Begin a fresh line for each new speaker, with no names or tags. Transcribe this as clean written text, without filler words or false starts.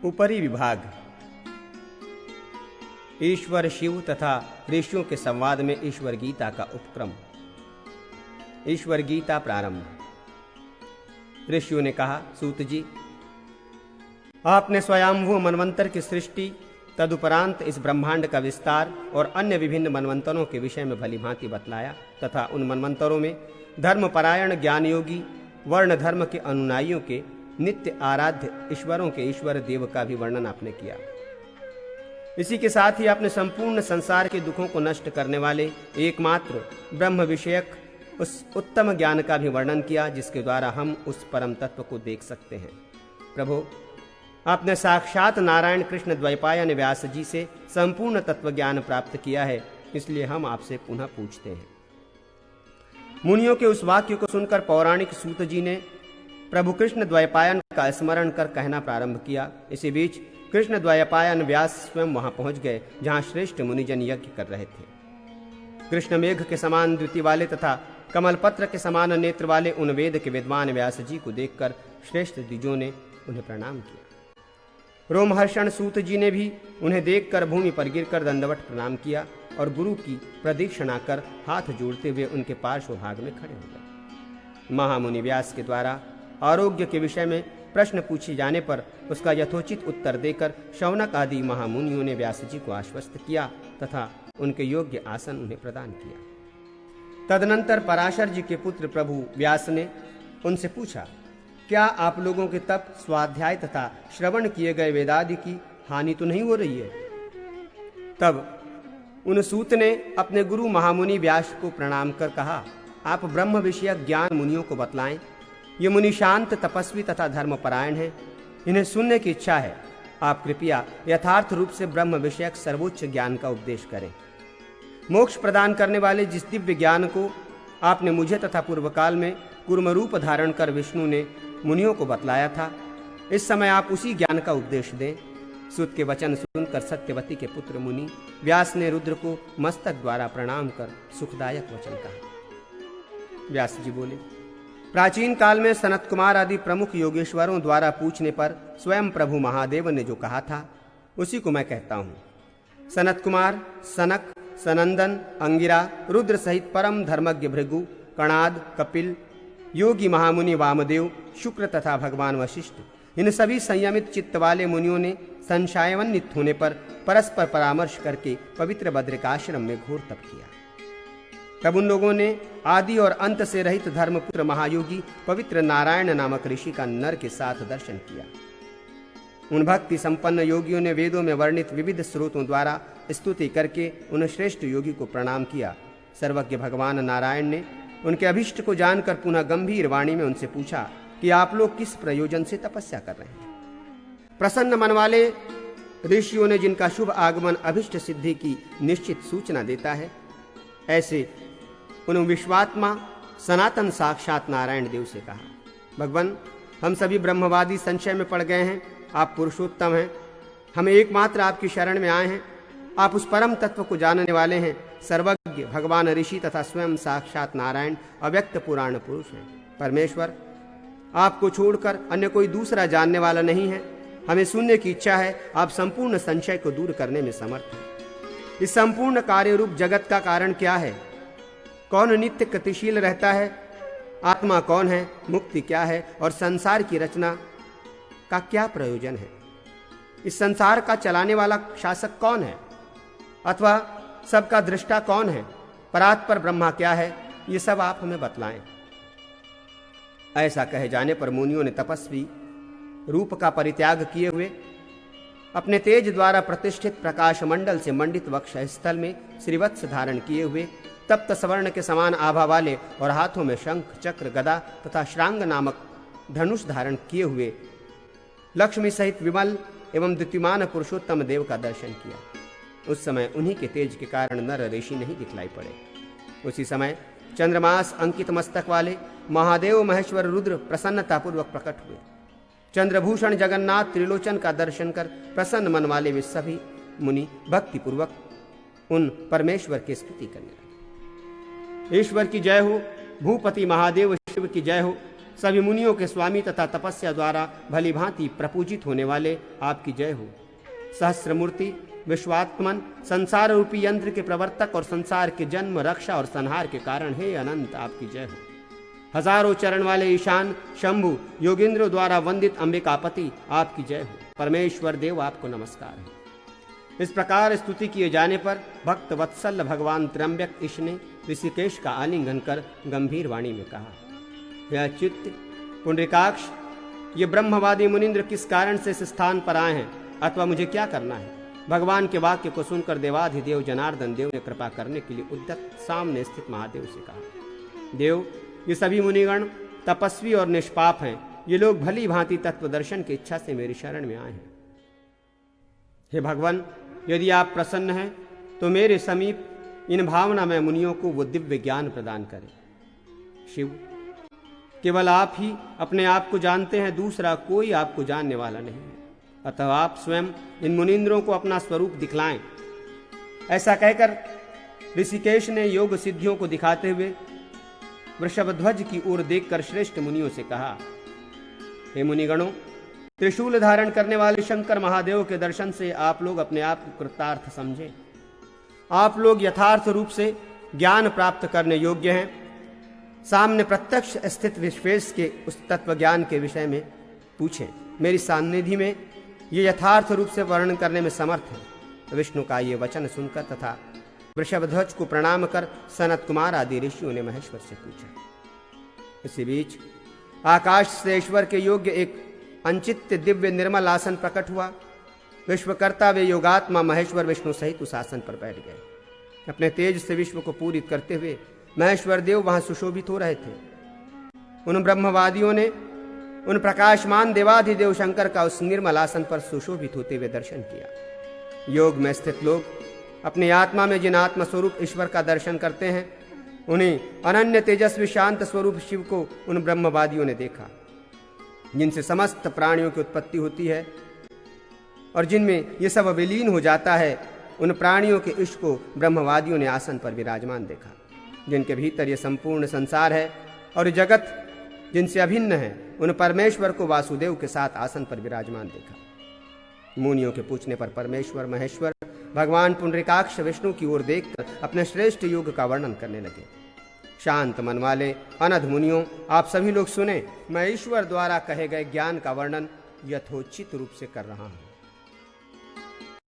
ऊपरी विभाग। ईश्वर शिव तथा ऋषियों के संवाद में ईश्वर गीता का उपक्रम। ईश्वर गीता प्रारंभ। ऋषियों ने कहा, सूत जी, आपने स्वयंभू मनवंतर की सृष्टि, तदुपरांत इस ब्रह्मांड का विस्तार और अन्य विभिन्न मनवंतरों के विषय में भली भांति बतलाया तथा उन मनवंतरों में धर्मपरायण ज्ञान योगी वर्ण धर्म के अनुयायियों के नित्य आराध्य ईश्वरों के ईश्वर देव का भी वर्णन आपने किया। इसी के साथ ही आपने संपूर्ण संसार के दुखों को नष्ट करने वाले एकमात्र ब्रह्म विषयक उस उत्तम ज्ञान का भी वर्णन किया जिसके द्वारा हम उस परम तत्व को देख सकते हैं। प्रभु, आपने साक्षात नारायण कृष्ण द्वैपायन व्यास जी से संपूर्ण तत्व ज्ञान प्राप्त किया है, इसलिए हम आपसे पुनः पूछते हैं। मुनियों के उस वाक्य को सुनकर पौराणिक सूत जी ने प्रभु कृष्ण द्वैपायन का स्मरण कर कहना प्रारंभ किया। इसी बीच कृष्ण द्वैपायन व्यास स्वयं वहां पहुंच गए जहां श्रेष्ठ मुनिजन यज्ञ कर रहे थे। कृष्ण मेघ के समान द्युति वाले तथा कमलपत्र के समान नेत्र वाले उन वेद के विद्वान व्यास जी को देखकर श्रेष्ठ द्विजों ने उन्हें प्रणाम किया। रोमहर्षण सूत जी ने भी उन्हें देखकर भूमि पर गिरकर दंडवत प्रणाम किया और गुरु की प्रदक्षिणा कर हाथ जोड़ते हुए उनके पार्श्व भाग में खड़े हो गए। महामुनि व्यास के द्वारा आरोग्य के विषय में प्रश्न पूछे जाने पर उसका यथोचित उत्तर देकर शौनक आदि महामुनियों ने व्यास जी को आश्वस्त किया तथा उनके योग्य आसन उन्हें प्रदान किया। तदनंतर पराशर जी के पुत्र प्रभु व्यास ने उनसे पूछा, क्या आप लोगों के तप, स्वाध्याय तथा श्रवण किए गए वेदादि की हानि तो नहीं हो रही है? तब उन सूत ने अपने गुरु महामुनि व्यास को प्रणाम कर कहा, आप ब्रह्म विषयक ज्ञान मुनियों को बतलाएं। ये मुनि शांत, तपस्वी तथा धर्मपरायण हैं, इन्हें सुनने की इच्छा है। आप कृपया यथार्थ रूप से ब्रह्म विषयक सर्वोच्च ज्ञान का उपदेश करें। मोक्ष प्रदान करने वाले जिस दिव्य ज्ञान को आपने मुझे तथा पूर्व काल में कूर्म रूप धारण कर विष्णु ने मुनियों को बतलाया था, इस समय आप उसी ज्ञान का उपदेश दें। सूत के वचन सुनकर सत्यवती के पुत्र मुनि व्यास ने रुद्र को मस्तक द्वारा प्रणाम कर सुखदायक वचन कहा। व्यास जी बोले, प्राचीन काल में सनत कुमार आदि प्रमुख योगेश्वरों द्वारा पूछने पर स्वयं प्रभु महादेव ने जो कहा था उसी को मैं कहता हूँ। सनत कुमार, सनक, सनंदन, अंगिरा, रुद्र सहित परम धर्मज्ञ भृगु, कणाद, कपिल, योगी महामुनि वामदेव, शुक्र तथा भगवान वशिष्ठ, इन सभी संयमित चित्त वाले मुनियों ने संशयान्वित होने पर परस्पर परामर्श करके पवित्र बद्रिकाश्रम में घोर तप किया। तब उन लोगों ने आदि और अंत से रहित धर्मपुत्र महायोगी पवित्र नारायण नामक ऋषि का नर के साथ दर्शन किया। उन भक्ति संपन्न योगियों ने वेदों में वर्णित विविध स्रोतों द्वारा स्तुति करके उन श्रेष्ठ योगी को प्रणाम किया। सर्वज्ञ भगवान नारायण ने उनके अभिष्ट को जानकर पुनः गंभीर वाणी में उनसे पूछा कि आप लोग किस प्रयोजन से तपस्या कर रहे हैं? प्रसन्न मन वाले ऋषियों ने जिनका शुभ आगमन अभिष्ट सिद्धि की निश्चित सूचना देता है, ऐसे उन विश्वात्मा सनातन साक्षात नारायण देव से कहा, भगवान, हम सभी ब्रह्मवादी संशय में पड़ गए हैं। आप पुरुषोत्तम हैं, हम एकमात्र आपकी शरण में आए हैं। आप उस परम तत्व को जानने वाले हैं, सर्वज्ञ भगवान ऋषि तथा स्वयं साक्षात नारायण अव्यक्त पुराण पुरुष हैं। परमेश्वर, आपको छोड़कर अन्य कोई दूसरा जानने वाला नहीं है। हमें सुनने की इच्छा है। आप संपूर्ण संशय को दूर करने में समर्थ हैं। इस संपूर्ण कार्य रूप जगत का कारण क्या है? कौन नित्य गतिशील रहता है? आत्मा कौन है? मुक्ति क्या है? और संसार की रचना का क्या प्रयोजन है? इस संसार का चलाने वाला शासक कौन है? अथवा सबका दृष्टा कौन है? परात्पर ब्रह्मा क्या है? ये सब आप हमें बतलाएं। ऐसा कहे जाने पर मुनियों ने तपस्वी रूप का परित्याग किए हुए अपने तेज द्वारा प्रतिष्ठित प्रकाश मंडल से मंडित वक्ष स्थल में श्रीवत्स धारण किए हुए तप्त स्वर्ण के समान आभा वाले और हाथों में शंख, चक्र, गदा तथा श्रांग नामक धनुष धारण किए हुए लक्ष्मी सहित विमल एवं द्युतिमान पुरुषोत्तम देव का दर्शन किया। उस समय उन्हीं के तेज के कारण नर ऋषि नहीं दिखलाई पड़े। उसी समय चंद्रमास अंकित मस्तक वाले महादेव महेश्वर रुद्र प्रसन्नतापूर्वक प्रकट हुए। चंद्रभूषण जगन्नाथ त्रिलोचन का दर्शन कर प्रसन्न मन वाले वे सभी मुनि भक्ति पूर्वक उन परमेश्वर की स्तुति करने लगे। ईश्वर की जय हो, भूपति महादेव शिव की जय हो, सभी मुनियों के स्वामी तथा तपस्या द्वारा भली भांति प्रपूजित होने वाले आपकी जय हो। सहस्रमूर्ति, विश्वात्मन, संसार रूपी यंत्र के प्रवर्तक और संसार के जन्म, रक्षा और संहार के कारण हे अनंत आपकी जय हो। हजारों चरण वाले ईशान, शंभु, योगेंद्र द्वारा वंदित अंबिकापति आपकी जय हो। परमेश्वर देव आपको नमस्कार है। इस प्रकार स्तुति किए जाने पर भक्त वत्सल भगवान त्र्यंबक ईश ने ऋषिकेश का आलिंगन कर गंभीर वाणी में कहा, हे चित्त पुंडरीकाक्ष, ये ब्रह्मवादी मुनिंद्र किस कारण से इस स्थान पर आए हैं अथवा मुझे क्या करना है? भगवान के वाक्य को सुनकर देवाधिदेव जनार्दन देव ने कृपा करने के लिए उद्यत सामने स्थित महादेव से कहा, देव, ये सभी मुनिगण तपस्वी और निष्पाप हैं। ये लोग भली भांति तत्व दर्शन की इच्छा से मेरी शरण में आए हैं। हे भगवान, यदि आप प्रसन्न हैं तो मेरे समीप इन भावनामय मुनियों को वो दिव्य ज्ञान प्रदान करें। शिव, केवल आप ही अपने आप को जानते हैं, दूसरा कोई आपको जानने वाला नहीं है। अतः आप स्वयं इन मुनींद्रों को अपना स्वरूप दिखलाएं। ऐसा कहकर ऋषिकेश ने योग सिद्धियों को दिखाते हुए वृषभध्वज की ओर देखकर श्रेष्ठ मुनियों से कहा, हे मुनिगणों, त्रिशूल धारण करने वाले शंकर महादेव के दर्शन से आप लोग अपने आप को कृतार्थ समझें। आप लोग यथार्थ रूप से ज्ञान प्राप्त करने योग्य हैं। सामने प्रत्यक्ष स्थित विश्वेश के उस तत्व ज्ञान के विषय में पूछें। मेरी सान्निधि में ये यथार्थ रूप से वर्णन करने में समर्थ है। विष्णु का ये वचन सुनकर तथा वृषभध्वज को प्रणाम कर सनत कुमार आदि ऋषियों ने महेश्वर से पूछा। इसी बीच आकाश से ईश्वर के योग्य एक अंचित्य दिव्य निर्मल आसन प्रकट हुआ। विश्वकर्ता वे योगात्मा महेश्वर विष्णु सहित उस आसन पर बैठ गए। अपने तेज से विश्व को पूरित करते हुए महेश्वर देव वहां सुशोभित हो रहे थे। उन ब्रह्मवादियों ने उन प्रकाशमान देवाधिदेव शंकर का उस निर्मल आसन पर सुशोभित होते हुए दर्शन किया। योग में स्थित लोग अपनी आत्मा में जिन आत्म स्वरूप ईश्वर का दर्शन करते हैं, उन्हें अनन्य तेजस्वी शांत स्वरूप शिव को उन ब्रह्मवादियों ने देखा, जिनसे समस्त प्राणियों की उत्पत्ति होती है और जिनमें ये सब विलीन हो जाता है। उन प्राणियों के ईश को ब्रह्मवादियों ने आसन पर विराजमान देखा, जिनके भीतर ये संपूर्ण संसार है और जगत जिनसे अभिन्न है। उन परमेश्वर को वासुदेव के साथ आसन पर विराजमान देखा। मुनियों के पूछने पर परमेश्वर महेश्वर भगवान पुंडरीकाक्ष विष्णु की ओर देखकर अपने श्रेष्ठ योग का वर्णन करने लगे। शांत मन वाले अनध मुनियों, आप सभी लोग सुने, मैं ईश्वर द्वारा कहे गए ज्ञान का वर्णन यथोचित रूप से कर रहा हूं।